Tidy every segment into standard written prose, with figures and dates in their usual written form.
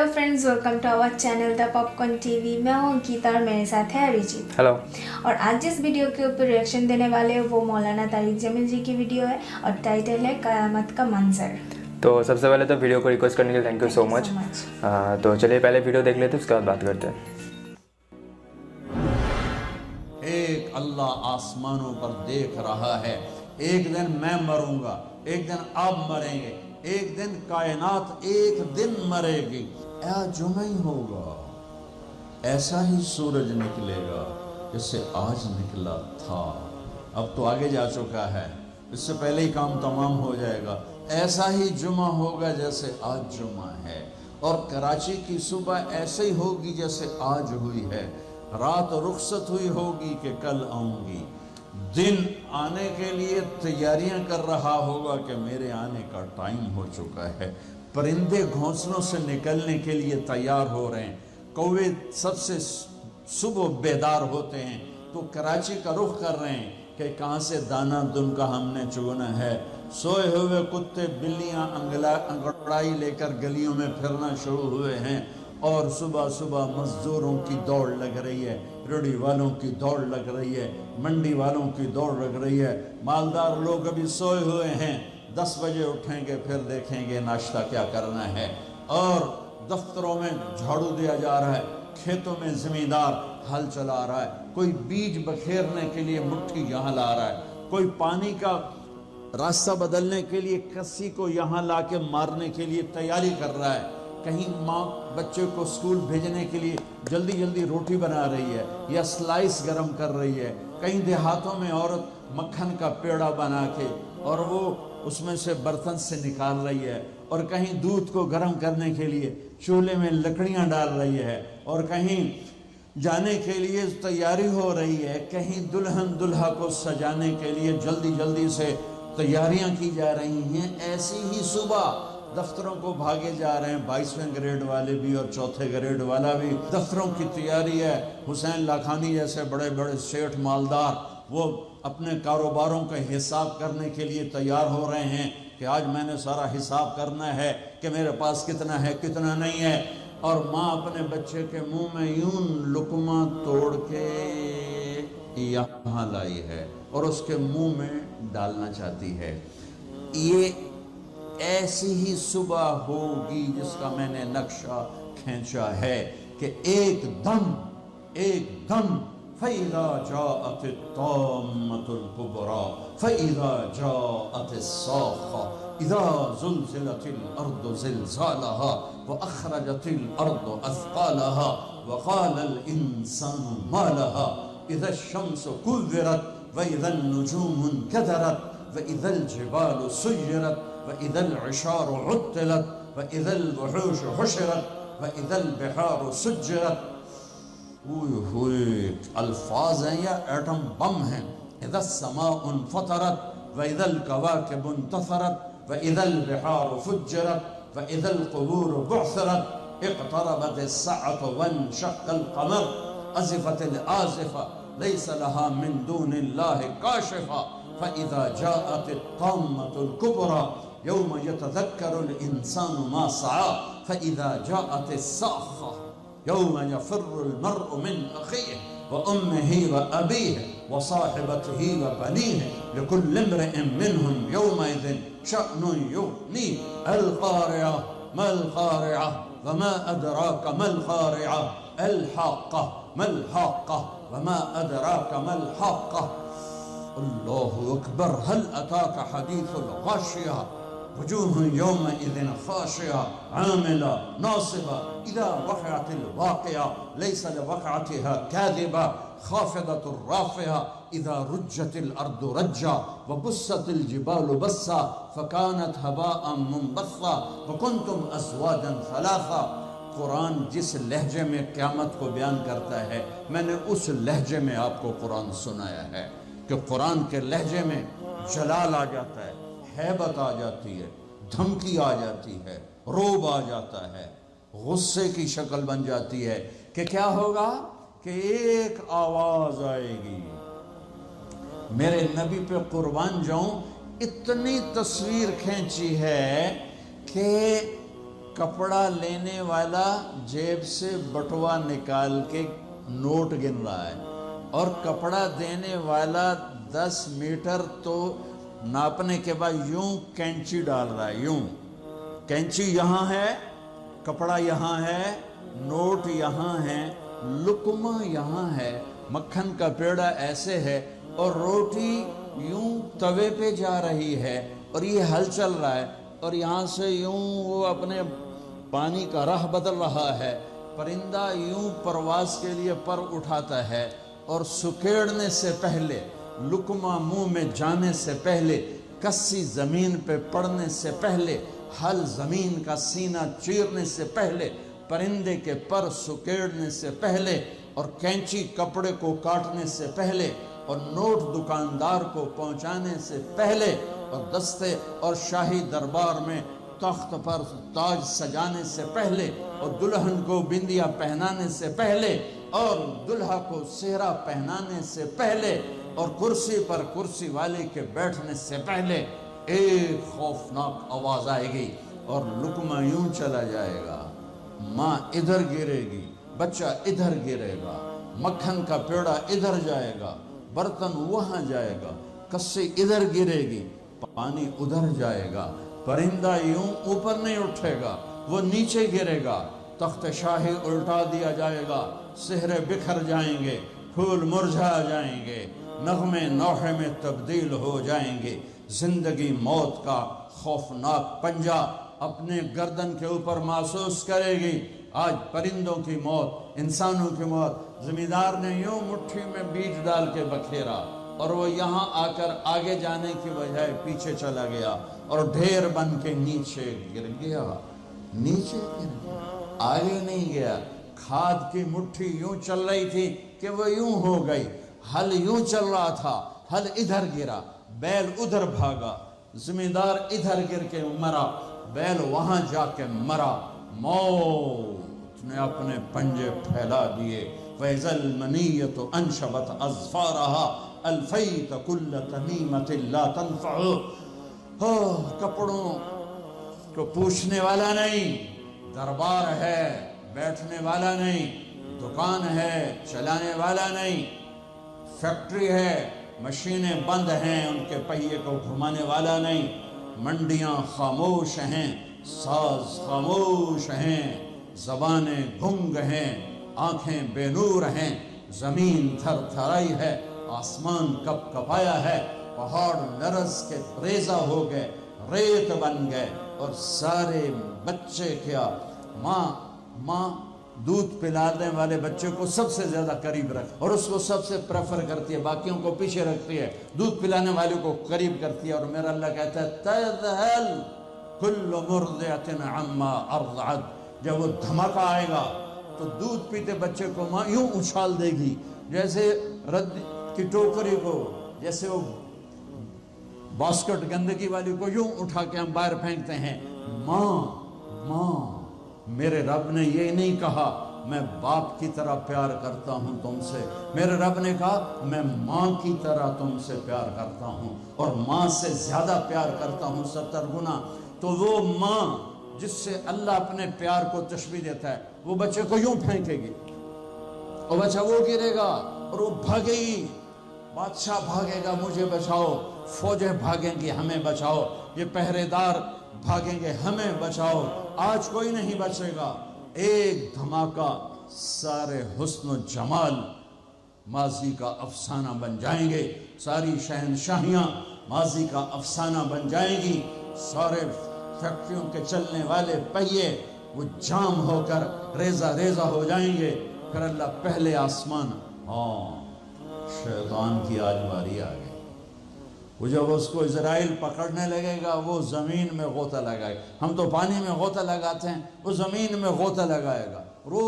Hello friends, welcome to our channel the popcorn TV. मैं हूं अंकिता और मेरे साथ है अभिजीत। हेलो। और आज जिस वीडियो के ऊपर रिएक्शन देने वाले हैं वो मौलाना तारिक जमील जी की वीडियो है और टाइटल है क़यामत का मंजर। तो सबसे पहले तो वीडियो को रिक्वेस्ट करने के लिए थैंक यू सो मच। तो चलिए पहले वीडियो देख लेते हैं, उसके बाद बात करते हैं। एक अल्लाह आसमानों पर देख रहा है। एक दिन मैं मरूंगा, एक दिन आप मरेंगे, एक दिन कायनात एक दिन मरेगी। आज जुमा ही होगा, ऐसा ही सूरज निकलेगा जैसे आज निकला था। अब तो आगे जा चुका है, इससे पहले ही काम तमाम हो जाएगा। ऐसा ही जुमा होगा जैसे आज जुमा है, और कराची की सुबह ऐसे ही होगी जैसे आज हुई है। रात रुखसत हुई होगी कि कल आऊंगी। दिन आने के लिए तैयारियां कर रहा होगा कि मेरे आने का टाइम हो चुका है। परिंदे घोंसलों से निकलने के लिए तैयार हो रहे हैं। कौवे सबसे सुबह बेदार होते हैं तो कराची का रुख कर रहे हैं कि कहाँ से दाना दुन का हमने चुगना है। सोए हुए कुत्ते बिल्लियां अंगड़ाई लेकर गलियों में फिरना शुरू हुए हैं, और सुबह सुबह मजदूरों की दौड़ लग रही है, रेहड़ी वालों की दौड़ लग रही है, मंडी वालों की दौड़ लग रही है। मालदार लोग अभी सोए हुए हैं, 10 बजे उठेंगे, फिर देखेंगे नाश्ता क्या करना है। और दफ्तरों में झाड़ू दिया जा रहा है, खेतों में जमींदार हल चला रहा है, कोई बीज बखेरने के लिए मुट्ठी यहाँ ला रहा है, कोई पानी का रास्ता बदलने के लिए कस्सी को यहाँ ला के मारने के लिए तैयारी कर रहा है। कहीं माँ बच्चे को स्कूल भेजने के लिए जल्दी जल्दी रोटी बना रही है या स्लाइस गरम कर रही है। कहीं देहातों में औरत मक्खन का पेड़ा बना के और वो उसमें से बर्तन से निकाल रही है, और कहीं दूध को गर्म करने के लिए चूल्हे में लकड़ियाँ डाल रही है, और कहीं जाने के लिए तैयारी हो रही है, कहीं दुल्हन दुल्हा को सजाने के लिए जल्दी जल्दी से तैयारियां की जा रही हैं। ऐसी ही सुबह दफ्तरों को भागे जा रहे हैं, 22वें ग्रेड वाले भी और 4थे ग्रेड वाला भी। दफ्तरों की तैयारी है। हुसैन लाखानी जैसे बड़े बड़े सेठ मालदार वो अपने कारोबारों का हिसाब करने के लिए तैयार हो रहे हैं कि आज मैंने सारा हिसाब करना है कि मेरे पास कितना है कितना नहीं है। और माँ अपने बच्चे के मुंह में यूं लुकमा तोड़ के यहाँ लाई है और उसके मुंह में डालना चाहती है। ये ऐसी ही सुबह होगी जिसका मैंने नक्शा खींचा है कि एकदम फ़इज़ा जाअतित ताम्मतुल कुबरा फ़इज़ा जाअतिस साख़ा इज़ा ज़ुलज़िलतिल अर्दु ज़िलज़ालहा व अख़रजतिल अर्दु अथक़ालहा व क़ालल इंसानु मा लहा इज़ा शम्सु कुव्विरत व इज़न नुजूमु कदरत व इज़ल जिबालु सुय्यरत وَإِذَا الْعِشَارُ عُطِّلَتْ وَإِذَا الْوُحُوشُ حُشِرَتْ وَإِذَا الْبِحَارُ سُجِّرَتْ۔ الفاظ ہیں یا ایٹم بم ہیں۔ اِذَا السَّمَاءُ انْفَطَرَتْ وَإِذَا الْكَوَاكِبُ انْتَثَرَتْ وَإِذَا الْبِحَارُ فُجِّرَتْ وَإِذَا الْقُبُورُ بُعْثِرَتْ اقْتَرَبَتِ السَّاعَةُ وَانشَقَّ الْقَمَرُ أَزِفَتِ الْآزِفَةُ لَيْسَ لَهَا مِن دُونِ اللَّهِ كَاشِفَةٌ فَإِذَا جَاءَتِ الطَّامَّةُ الْكُبْرَى يَوْمَ يَتَذَكَّرُ الْإِنسَانُ مَا سَعَىٰ فَإِذَا جَاءَتِ الصَّاخَّةُ يَوْمَ يَفِرُّ الْمَرْءُ مِنْ أَخِيهِ وَأُمِّهِ وَأَبِيهِ وَصَاحِبَتِهِ وَبَنِيهِ لِكُلِّ امْرِئٍ مِّنْهُمْ يَوْمَئِذٍ شَأْنٌ يُغْنِيهِ الْقَارِعَةُ مَا الْقَارِعَةُ وَمَا أَدْرَاكَ مَا الْقَارِعَةُ الْحَاقَّةُ مَا الْحَاقَّةُ وَمَا أَدْرَاكَ مَا الْحَاقَّةُ اللہ اکبر۔ هل اتاک حدیث الغاشیہ وجوہ یومئذ خاشعہ عاملہ ناصبہ اذا وقعت الواقعہ لیس لوقعتها کاذبہ خافضة رافعہ اذا رجت الارض رجا وبست الجبال بسا فکانت هباء منبثا وکنتم ازواجا ثلاثا۔ قرآن جس لہجے میں قیامت کو بیان کرتا ہے، میں نے اس لہجے میں آپ کو قرآن سنایا ہے کہ قرآن کے لہجے میں جلال آ جاتا ہے، ہیبت آ جاتی ہے، دھمکی آ جاتی ہے، روب آ جاتا ہے، غصے کی شکل بن جاتی ہے کہ کیا ہوگا کہ ایک آواز آئے گی۔ میرے نبی پہ قربان جاؤں، اتنی تصویر کھینچی ہے کہ कपड़ा लेने वाला जेब से बटुआ निकाल के नोट गिन रहा है और कपड़ा देने वाला 10 मीटर तो नापने के बाद यूं कैंची डाल रहा है, यूं कैंची यहाँ है, कपड़ा यहाँ है, नोट यहाँ है, लुकमा यहाँ है, मक्खन का पेड़ा ऐसे है और रोटी यूं तवे पे जा रही है और ये हल चल रहा है और यहाँ से यूं वो अपने पानी का राह बदल रहा है। परिंदा यूं परवास के लिए पर उठाता है और सुकेड़ने से पहले, लुकमा मुंह में जाने से पहले, कस्सी जमीन पे पड़ने से पहले, हल जमीन का सीना चीरने से पहले, परिंदे के पर सुकेड़ने से पहले और कैंची कपड़े को काटने से पहले और नोट दुकानदार को पहुंचाने से पहले और दस्ते और शाही दरबार में तख्त पर ताज सजाने से पहले और दुल्हन को बिंदिया पहनाने से पहले और दुल्हा को सेहरा पहनाने से पहले और कुर्सी पर कुर्सी वाले के बैठने से पहले एक खौफनाक आवाज आएगी और लुकमा यूं चला जाएगा। माँ इधर गिरेगी, बच्चा इधर गिरेगा, मक्खन का पेड़ा इधर जाएगा, बर्तन वहां जाएगा, कस्सी इधर गिरेगी, पानी उधर जाएगा, परिंदा यूं ऊपर नहीं उठेगा, वो नीचे गिरेगा, तख्त शाही उल्टा दिया जाएगा, सेहरे बिखर जाएंगे, फूल मुरझा जाएंगे, नगमे नौहे में तब्दील हो जाएंगे। जिंदगी मौत का खौफनाक पंजा अपने गर्दन के ऊपर महसूस करेगी। आज परिंदों की मौत, इंसानों की मौत, जमींदार ने यूं मुट्ठी में बीज डाल के बखेरा और वो यहाँ आकर आगे जाने की बजाय पीछे चला गया और ढेर बन के नीचे गिर गया, नीचे गिर गया, आगे नहीं गया। खाद की मुट्ठी यूं चल रही थी कि वो यूं हो गई, हल यूं चल रहा था, हल इधर गिरा, बैल उधर भागा, जमींदार इधर गिर के मरा, बैल वहां जाके मरा। मौत ने अपने पंजे फैला दिए। फैजल मनीयत अनशबत अज़फ़ारहा अल्फ़ैत कुल्ल तमीमतिन ला तनफ़अ। हो, कपड़ों को पूछने वाला नहीं, दरबार है बैठने वाला नहीं, दुकान है चलाने वाला नहीं, फैक्ट्री है मशीनें बंद हैं उनके पहिए को घुमाने वाला नहीं, मंडियां खामोश हैं, साज खामोश हैं, ज़बानें गुंग हैं, आंखें बेनूर हैं, ज़मीन थरथराई है, आसमान कपकपाया है, पहाड़ लरज़ के रेज़ा हो गए, रेत बन गए और सारे बच्चे क्या, माँ दूध पिलाने वाले बच्चे को सबसे ज्यादा करीब रख और उसको सबसे प्रेफर करती है, बाकियों को पीछे रखती है, दूध पिलाने वाले को करीब करती है। और मेरा अल्लाह कहता है तज़हल कुल्लु मुर्दिअतिन अम्मा अर्ज़अत। जब वो धमाका आएगा तो दूध पीते बच्चे को माँ यूं उछाल देगी जैसे रद्द की टोकरी को, जैसे वो बास्केट गंदगी वाली को यूं उठा के हम बाहर फेंकते हैं। माँ मेरे रब ने ये नहीं कहा मैं बाप की तरह प्यार करता हूं तुमसे, मेरे रब ने कहा मैं माँ की तरह तुमसे प्यार करता हूं और माँ से ज्यादा प्यार करता हूं 70 गुना। तो वो माँ जिससे अल्लाह अपने प्यार को तशबीह देता है वो बच्चे को यूं फेंकेगी और बच्चा वो गिरेगा और वो भागेगी, बादशाह भागेगा मुझे बचाओ, फौजें भागेंगी हमें बचाओ, ये पहरेदार भागेंगे हमें बचाओ, आज कोई नहीं बचेगा। एक धमाका, सारे हुस्न जमाल माजी का अफसाना बन जाएंगे, सारी शहनशाहियां माजी का अफसाना बन जाएंगी, सारे फैक्ट्रियों के चलने वाले पहिए वो जाम होकर रेजा रेजा हो जाएंगे। फिर अल्लाह पहले आसमान, हाँ शैतान की आज बारी आ गई। वो जब उसको इजराइल पकड़ने लगेगा वो ज़मीन में गोता लगाएगा। हम तो पानी में गोता लगाते हैं, वो ज़मीन में गोता लगाएगा, रो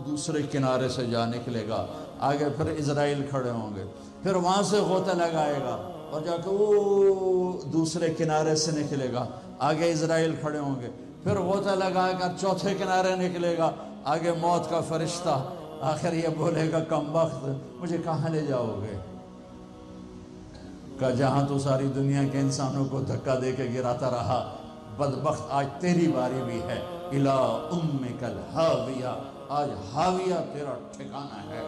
दूसरे किनारे से जा निकलेगा, आगे फिर इजराइल खड़े होंगे, फिर वहाँ से गोता लगाएगा और जाकर वो दूसरे किनारे से निकलेगा, आगे इजराइल खड़े होंगे, फिर गोता लगाकर चौथे किनारे निकलेगा, आगे मौत का फरिश्ता, आखिर ये बोलेगा कमबख्त मुझे कहाँ ले जाओगे? का जहां तो सारी दुनिया के इंसानों को धक्का दे के गिराता रहा, बदबख्त आज तेरी बारी भी है। इला उम्मिकल हाविया, आज हाविया तेरा ठिकाना है।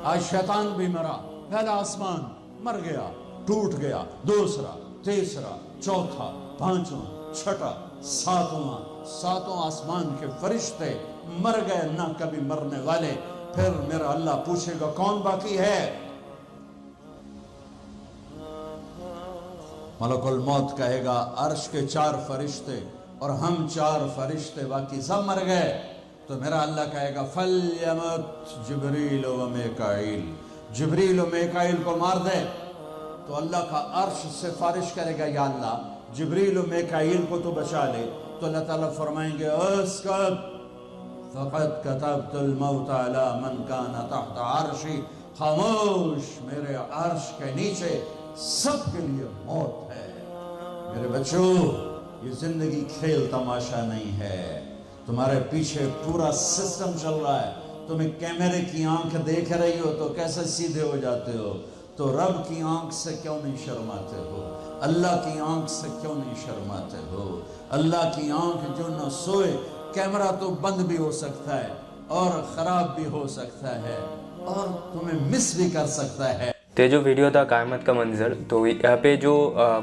आज शैतान भी मरा, पहला आसमान मर गया, टूट गया, दूसरा, तीसरा, चौथा, पांचवा, छठा, सातों आसमान के फरिश्ते मर गए, ना कभी मरने वाले। फिर मेरा अल्लाह पूछेगा कौन बाकी है? मलकुल मौत कहेगा अर्श के 4 फरिश्ते और हम 4 फरिश्ते, बाकी सब मर गए। तो मेरा अल्लाह कहेगा फल यमत जिब्रील व मीकाईल, जिब्रील व मीकाईल को मार दे। तो अल्लाह का अर्श सिफारिश करेगा या अल्लाह जिब्रील व मीकाईल को तो बचा ले। तो अल्लाह ताला फरमाएंगे अस्कत फ़क़द कतबतुल मौत अला मन काना तहत अर्शी, खामोश, मेरे अर्श के नीचे सबके लिए मौत है। मेरे बच्चों, ये जिंदगी खेल तमाशा नहीं है। तुम्हारे पीछे पूरा सिस्टम चल रहा है। तुम्हें कैमरे की आंख देख रही हो तो कैसे सीधे हो जाते हो? तो रब की आंख से क्यों नहीं शर्माते हो? अल्लाह की आंख से क्यों नहीं शर्माते हो? अल्लाह की आंख जो न सोए, कैमरा तो बंद भी हो सकता है और ख़राब भी हो सकता है और तुम्हें मिस भी कर सकता है। तो जो वीडियो था क़यामत का मंज़र, तो यहाँ पे जो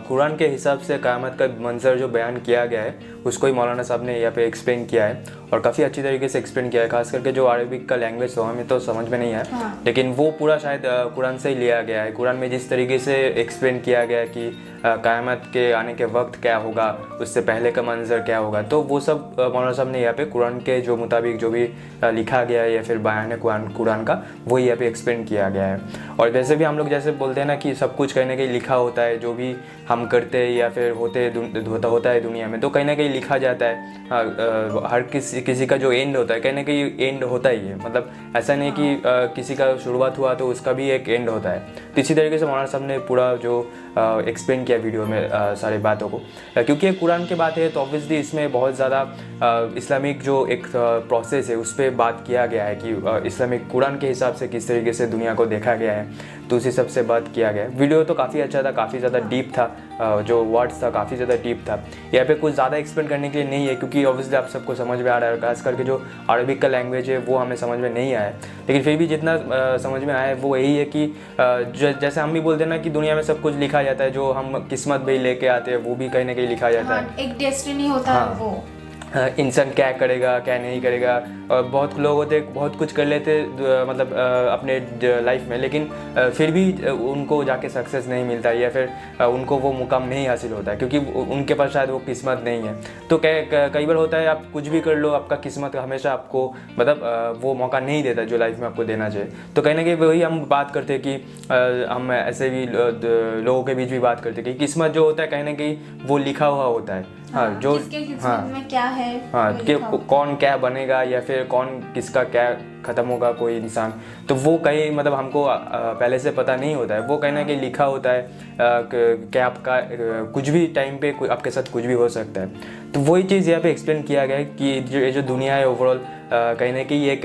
कुरान के हिसाब से क़यामत का मंज़र जो बयान किया गया है उसको ही मौलाना साहब ने यहाँ पे एक्सप्लेन किया है और काफ़ी अच्छी तरीके से एक्सप्लेन किया है। खास करके जो अरबिक का लैंग्वेज तो हमें तो समझ में नहीं आया, हाँ। लेकिन वो पूरा शायद कुरान से ही लिया गया है। कुरान में जिस तरीके से एक्सप्लेन किया गया है कि क़यामत के आने के वक्त क्या होगा, उससे पहले का मंज़र क्या होगा, तो वो सब मौलाना साहब ने यहाँ पे कुरान के जो मुताबिक जो भी लिखा गया है या फिर बयान है कुरान का, वही यहाँ पे एक्सप्लेन किया गया है। और वैसे भी हम लोग जैसे बोलते हैं ना कि सब कुछ कहीं ना कहीं लिखा होता है, जो भी हम करते हैं या फिर होता है दुनिया में, तो कहीं ना कहीं लिखा जाता है। हर किसी का जो एंड होता है कहीं ना कहीं एंड होता ही है। मतलब ऐसा नहीं कि किसी का शुरुआत हुआ तो उसका भी एक एंड होता है। तो इसी तरीके से मौलाना साहब ने पूरा जो एक्सप्लेन किया वीडियो में सारी बातों को, क्योंकि ये कुरान की बात है तो ऑब्वियसली इसमें बहुत ज़्यादा इस्लामिक जो एक प्रोसेस है उस पर बात किया गया है कि इस्लामिक कुरान के हिसाब से किस तरीके से दुनिया को देखा गया है, तो उसी सब से बात किया गया है। वीडियो तो काफ़ी अच्छा था, काफ़ी ज़्यादा डीप था, जो वर्ड्स था काफ़ी ज़्यादा डीप था। यहाँ पे कुछ ज़्यादा एक्सप्लेन करने के लिए नहीं है क्योंकि ऑब्वियसली आप सबको समझ में आ रहा है। खास करके जो अरबिक का लैंग्वेज है वो हमें समझ में नहीं आया, लेकिन फिर भी जितना समझ में आया है वो यही है कि जैसे हम भी बोलते हैं ना कि दुनिया में सब कुछ लिखा जाता है, जो हम किस्मत भी लेके आते हैं वो भी कहीं ना कहीं लिखा जाता है। एक डेस्टिनी होता है वो, इंसान क्या करेगा क्या नहीं करेगा। और बहुत लोग होते बहुत कुछ कर लेते मतलब अपने लाइफ में, लेकिन फिर भी उनको जाके सक्सेस नहीं मिलता या फिर उनको वो मुकाम नहीं हासिल होता है क्योंकि उनके पास शायद वो किस्मत नहीं है। तो कई बार होता है आप कुछ भी कर लो, आपका किस्मत हमेशा आपको मतलब वो मौका नहीं देता जो लाइफ में आपको देना चाहिए। तो कहीं ना कहीं वही हम बात करते हैं कि हम ऐसे भी लोगों के बीच भी बात करते हैं कि किस्मत जो होता है कहीं ना कहीं वो लिखा हुआ होता है। हाँ, जो किसके किस्मत में क्या है, हाँ, कि कौन क्या बनेगा या फिर कौन किसका क्या ख़त्म होगा कोई इंसान, तो वो कहीं मतलब हमको पहले से पता नहीं होता है। वो कहीं ना कहीं लिखा होता है कि आपका कुछ भी टाइम पे आपके साथ कुछ भी हो सकता है। तो वही चीज़ यहाँ पे एक्सप्लेन किया गया है कि ये जो दुनिया है ओवरऑल कहीं ना कहीं एक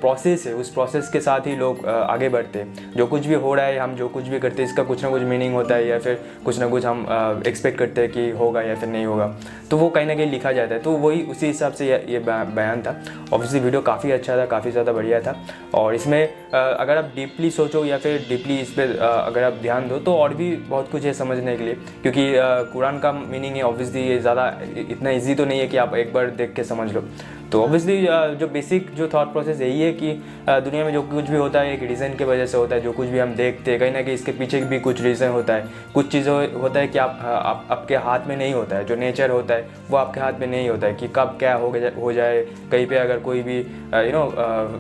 प्रोसेस है, उस प्रोसेस के साथ ही लोग आगे बढ़ते हैं। जो कुछ भी हो रहा है, हम जो कुछ भी करते हैं इसका कुछ ना कुछ मीनिंग होता है या फिर कुछ ना कुछ हम एक्सपेक्ट करते हैं कि होगा या फिर नहीं होगा, तो वो कहीं ना कहीं लिखा जाता है। तो वही उसी हिसाब से ये बयान था। ऑब्वियसली वीडियो काफ़ी अच्छा था, काफ़ी ज़्यादा बढ़िया था। और इसमें अगर आप डीपली सोचो या फिर डीपली इस पर अगर आप ध्यान दो तो और भी बहुत कुछ है समझने के लिए, क्योंकि कुरान का मीनिंग है ऑब्वियसली ये ज़्यादा इतना ईजी तो नहीं है कि आप एक बार देख के समझ लो। तो ऑब्वियसली जो बेसिक जो थॉट प्रोसेस यही है कि दुनिया में जो कुछ भी होता है एक रीज़न की वजह से होता है। जो कुछ भी हम देखते हैं कहीं ना कहीं इसके पीछे भी कुछ रीज़न होता है। कुछ चीज़ें होता है कि आपके हाथ में नहीं होता है, जो नेचर होता है वो आपके हाथ में नहीं होता है कि कब क्या हो जाए। कहीं पे अगर कोई भी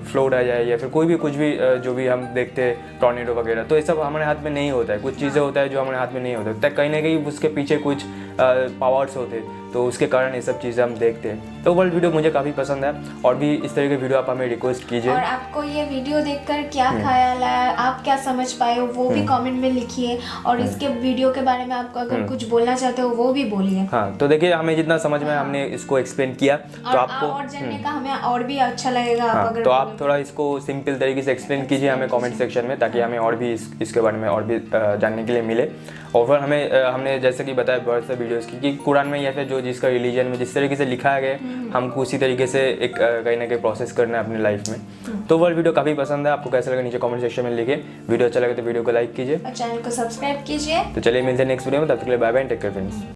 फ्लोड आ जाए या फिर कोई भी कुछ भी जो भी हम देखते हैं टॉर्नेडो वगैरह, तो ये सब हमारे हाथ में नहीं होता है। कुछ चीज़ें होता है जो हमारे हाथ में नहीं होता है, कहीं ना कहीं उसके पीछे कुछ पावर्स होते हैं, तो उसके कारण ये सब चीज़ें हम देखते हैं। तो वर्ल्ड वीडियो मुझे काफ़ी पसंद है और भी इस तरह के वीडियो आप हमें रिक्वेस्ट कीजिए। और आपको ये वीडियो देखकर क्या ख्याल आया, आप क्या समझ पाए हो वो भी कमेंट में लिखिए। और इसके वीडियो के बारे में आपको अगर कुछ बोलना चाहते हो वो भी बोलिए। हाँ, तो देखिए हमें जितना समझ में हमने इसको एक्सप्लेन किया, तो आपको और जानने का हमें और भी अच्छा लगेगा। हाँ, तो आप थोड़ा इसको सिंपल तरीके से एक्सप्लेन कीजिए हमें कमेंट सेक्शन में, ताकि हमें और भी इसके बारे में और भी जानने के लिए मिले। और फिर हमने जैसे कि बताया बहुत से वीडियोस की कि कुरान में या फिर जो जो जिसका रिलीजन में जिस तरीके से लिखा गया है हमको उसी तरीके से एक कहीं ना कहीं प्रोसेस करना है अपनी लाइफ में। तो वो वीडियो काफ़ी पसंद है, आपको कैसा लगा नीचे कमेंट सेक्शन में लिखिए। वीडियो अच्छा लगे तो वीडियो को लाइक कीजिए और चैनल को सब्सक्राइब कीजिए। तो चलिए मिलते हैं नेक्स्ट वीडियो में, तब तक के लिए bye bye, take care friends.